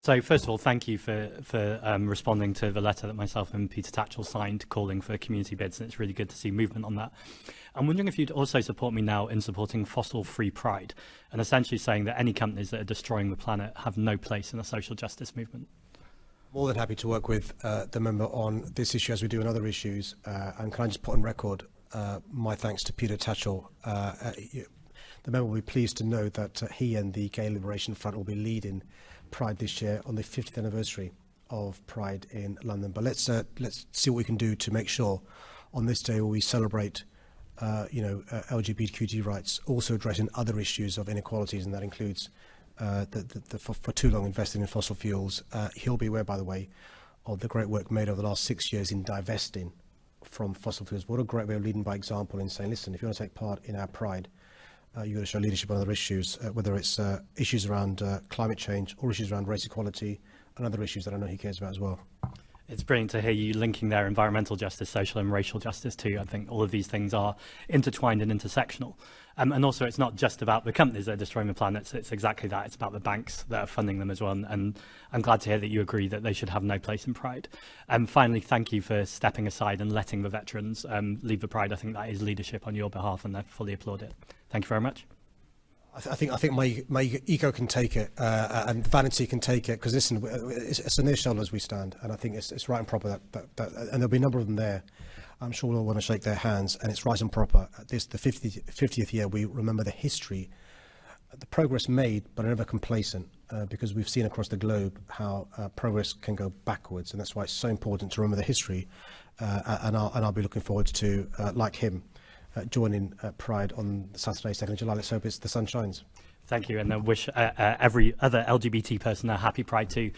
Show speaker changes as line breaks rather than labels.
So first of all, thank you for responding to the letter that myself and Peter Tatchell signed calling for community bids, and it's really good to see movement on that. I'm wondering if you'd also support me now in supporting fossil-free pride, and essentially saying that any companies that are destroying the planet have no place in the social justice movement.
More than happy to work with the member on this issue as we do on other issues. And can I just put on record my thanks to Peter Tatchell. The member will be pleased to know that he and the Gay Liberation Front will be leading Pride this year on the 50th anniversary of Pride in London. But let's see what we can do to make sure on this day where we celebrate LGBTQG rights, also addressing other issues of inequalities, and that includes for too long investing in fossil fuels. He'll be aware, by the way, of the great work made over the last 6 years in divesting from fossil fuels. What a great way of leading by example in saying, listen, if you want to take part in our pride, you've got to show leadership on other issues, whether it's issues around climate change or issues around race equality and other issues that I know he cares about as well.
It's brilliant to hear you linking their environmental justice, social and racial justice too. I think all of these things are intertwined and intersectional. And also it's not just about the companies that are destroying the planet, it's exactly that. It's about the banks that are funding them as well. And I'm glad to hear that you agree that they should have no place in Pride. And finally, thank you for stepping aside and letting the veterans leave the Pride. I think that is leadership on your behalf, and I fully applaud it. Thank you very much.
I think my ego can take it, and vanity can take it, because listen, it's a near shoulder as we stand, and I think it's right and proper that and there'll be a number of them there. I'm sure we'll all want to shake their hands, and it's right and proper. The 50th year, we remember the history, the progress made, but never complacent, because we've seen across the globe how progress can go backwards, and that's why it's so important to remember the history. And I'll be looking forward to, like him, joining Pride on Saturday, 2nd of July. Let's hope the sun shines.
Thank you, and I wish every other LGBT person a happy Pride too.